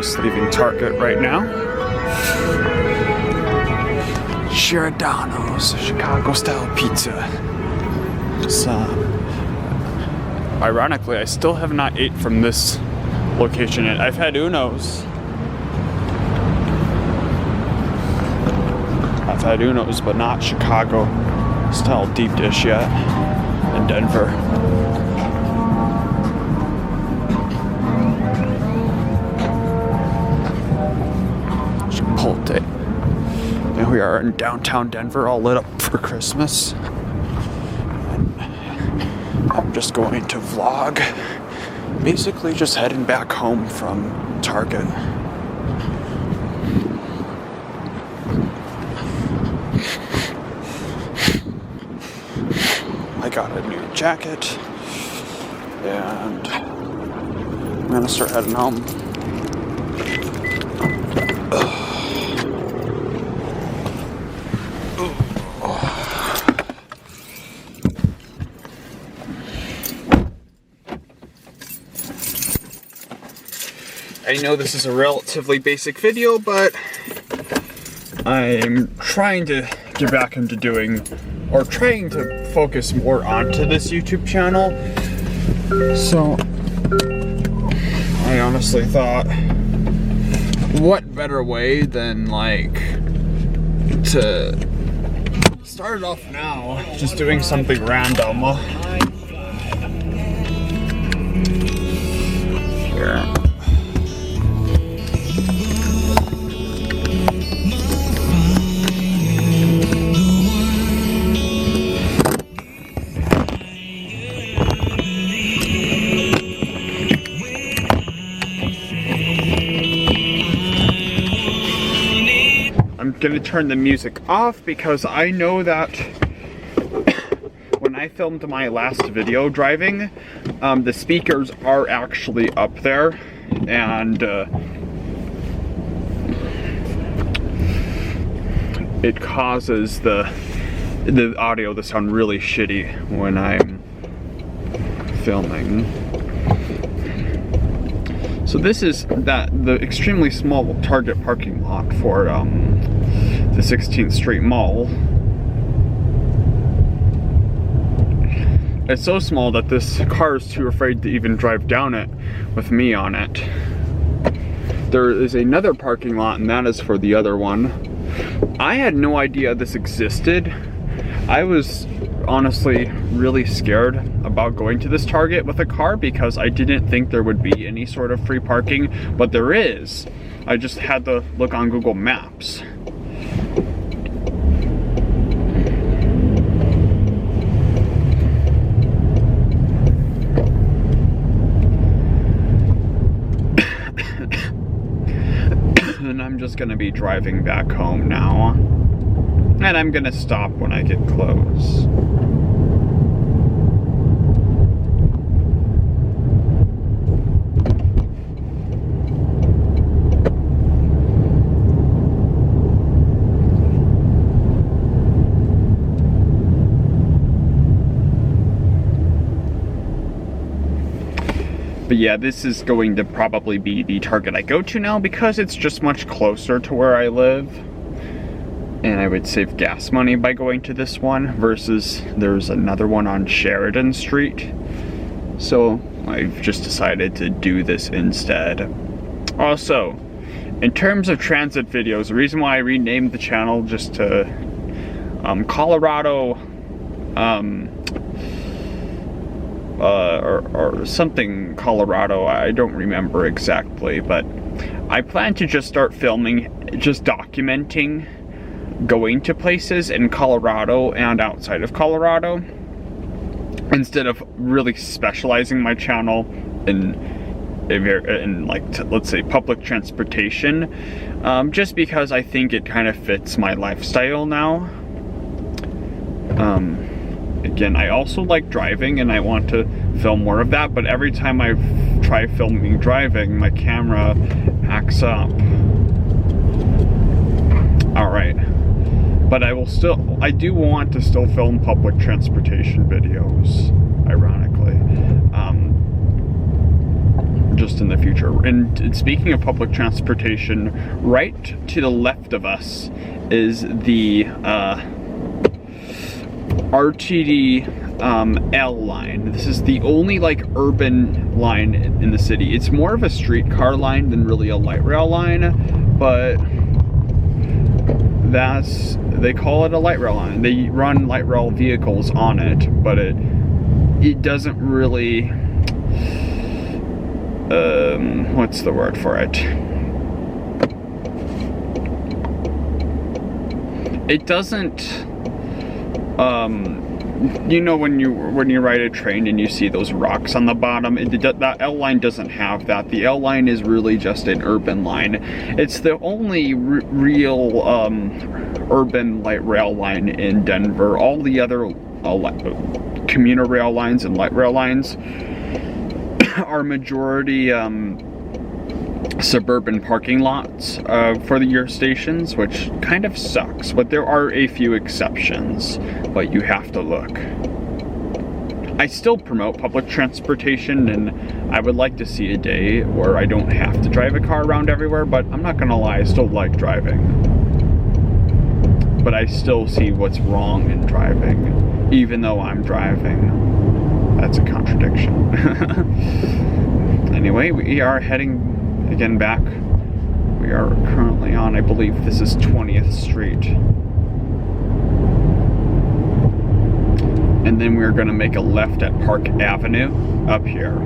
just leaving Target right now. Giordano's Chicago-style pizza. So, ironically, I still have not ate from this location yet. I've had Uno's. I've had Uno's, but not Chicago-style deep dish yet in Denver. Chipotle. And we are in downtown Denver, all lit up for Christmas. And I'm just going to vlog, basically just heading back home from Target. I got a new jacket, and I'm gonna start heading home. I know this is a relatively basic video, but I'm trying to get back into doing, or trying to focus more onto this YouTube channel. So I honestly thought, what better way than like to start it off now, just doing something random. Yeah. I'm gonna turn the music off because I know that when I filmed my last video driving, the speakers are actually up there, and it causes the audio to sound really shitty when I'm filming. So this is the extremely small Target parking lot for the 16th Street Mall. It's so small that this car is too afraid to even drive down it with me on it. There is another parking lot, and that is for the other one. I had no idea this existed. I was honestly really scared about going to this Target with a car because I didn't think there would be any sort of free parking, but there is. I just had to look on Google Maps. And I'm just gonna be driving back home now. And I'm gonna stop when I get close. But yeah, this is going to probably be the Target I go to now because it's just much closer to where I live. And I would save gas money by going to this one versus there's another one on Sheridan Street. So I've just decided to do this instead. Also, in terms of transit videos, the reason why I renamed the channel just to Colorado or something Colorado, I don't remember exactly, but I plan to just start filming, just documenting going to places in Colorado and outside of Colorado, instead of really specializing my channel in like, let's say, public transportation, just because I think it kind of fits my lifestyle now. Again, I also like driving and I want to film more of that, but every time I try filming driving, my camera acts up. Alright. But I do want to still film public transportation videos, ironically. just in the future. And speaking of public transportation, right to the left of us is the RTD L line. This is the only like urban line in the city. It's more of a streetcar line than really a light rail line, but they call it a light rail line. They run light rail vehicles on it, but it doesn't really what's the word for it? It doesn't you know, when you ride a train and you see those rocks on the bottom, that L line doesn't have that. The L line is really just an urban line. It's the only real urban light rail line in Denver. All the other commuter rail lines and light rail lines are majority suburban parking lots for your stations, which kind of sucks, but there are a few exceptions, but you have to look. I still promote public transportation, and I would like to see a day where I don't have to drive a car around everywhere, but I'm not gonna lie, I still like driving. But I still see what's wrong in driving, even though I'm driving. That's a contradiction. Anyway, we are heading again back. We are currently on, I believe this is 20th Street. And then we're going to make a left at Park Avenue up here.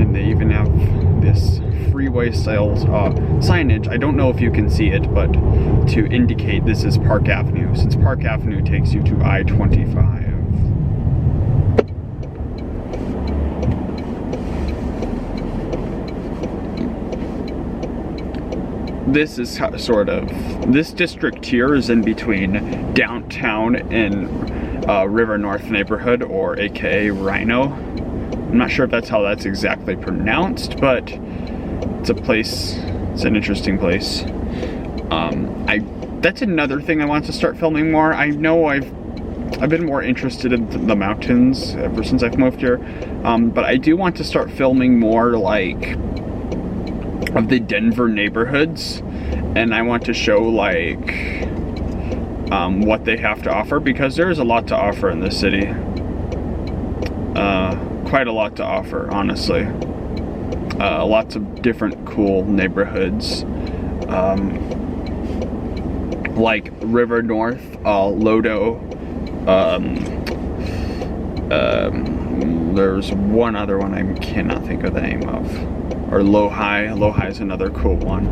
And they even have this freeway sales signage. I don't know if you can see it, but to indicate this is Park Avenue, since Park Avenue takes you to I-25. This is this district here is in between downtown and River North neighborhood, or AKA Rhino. I'm not sure if that's how that's exactly pronounced, but it's a place, it's an interesting place. That's another thing I want to start filming more. I know I've been more interested in the mountains ever since I've moved here, but I do want to start filming more like of the Denver neighborhoods, and I want to show like what they have to offer, because there is a lot to offer in this city. Quite a lot to offer, honestly. Lots of different cool neighborhoods, like River North, Lodo. There's one other one I cannot think of the name of. Or Lohi. Lohi is another cool one.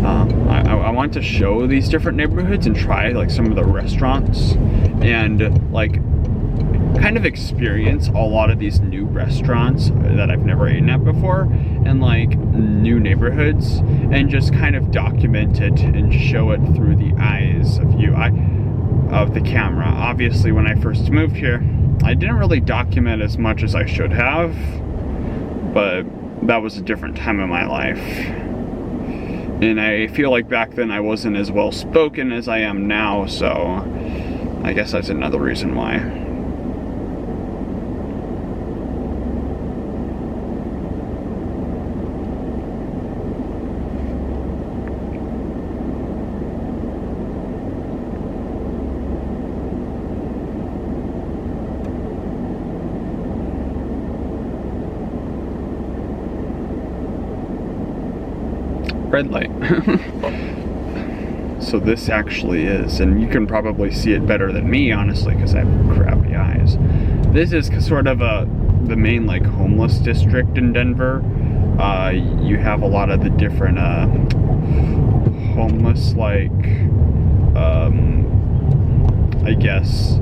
I want to show these different neighborhoods and try like some of the restaurants, and like kind of experience a lot of these new restaurants that I've never eaten at before, and like new neighborhoods, and just kind of document it and show it through the eyes of the camera. Obviously, when I first moved here, I didn't really document as much as I should have, but that was a different time in my life. And I feel like back then I wasn't as well spoken as I am now, so I guess that's another reason why. Red light. So this actually is, and you can probably see it better than me, honestly, because I have crappy eyes. This is sort of the main like homeless district in Denver. You have a lot of the different homeless, like I guess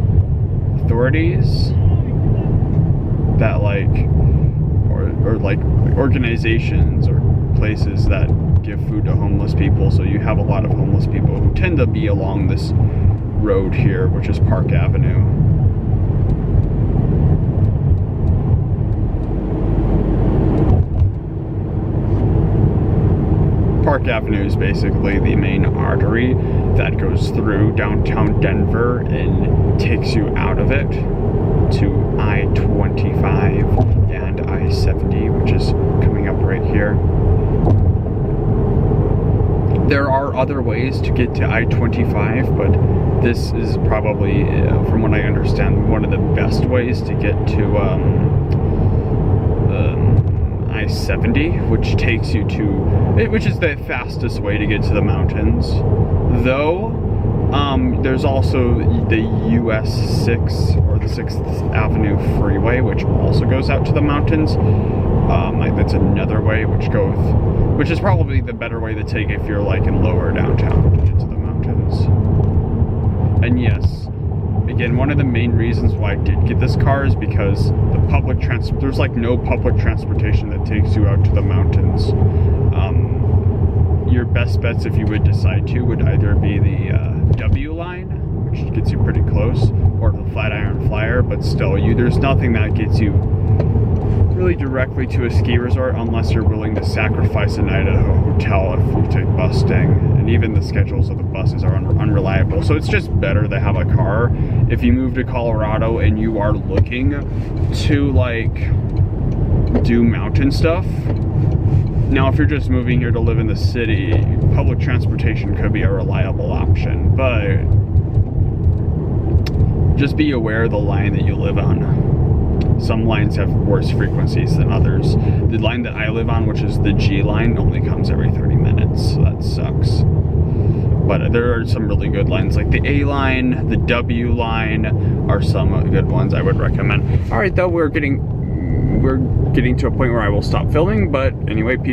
authorities that like, or like organizations or places that give food to homeless people. So you have a lot of homeless people who tend to be along this road here, which is Park Avenue. Park Avenue is basically the main artery that goes through downtown Denver and takes you out of it to I-25 and I-70, which is coming up right here. There are other ways to get to I-25, but this is probably, from what I understand, one of the best ways to get to I-70, which takes you to, which is the fastest way to get to the mountains. Though, there's also the US 6 or the 6th Avenue Freeway, which also goes out to the mountains. That's another way which is probably the better way to take if you're like in lower downtown to get to the mountains. And yes, again, one of the main reasons why I did get this car is because the there's like no public transportation that takes you out to the mountains. Your best bets, if you would decide to, would either be the W line, which gets you pretty close, or the Flatiron Flyer, but still, there's nothing that gets you really directly to a ski resort unless you're willing to sacrifice a night at a hotel if you take busting, and even the schedules of the buses are unreliable. So it's just better to have a car if you move to Colorado and you are looking to like do mountain stuff. Now, if you're just moving here to live in the city, public transportation could be a reliable option, but just be aware of the line that you live on. Some lines have worse frequencies than others. The line that I live on, which is the G line, only comes every 30 minutes, so that sucks. But there are some really good lines, like the A line, the W line are some good ones I would recommend. All right, though, we're getting to a point where I will stop filming, but anyway, peace.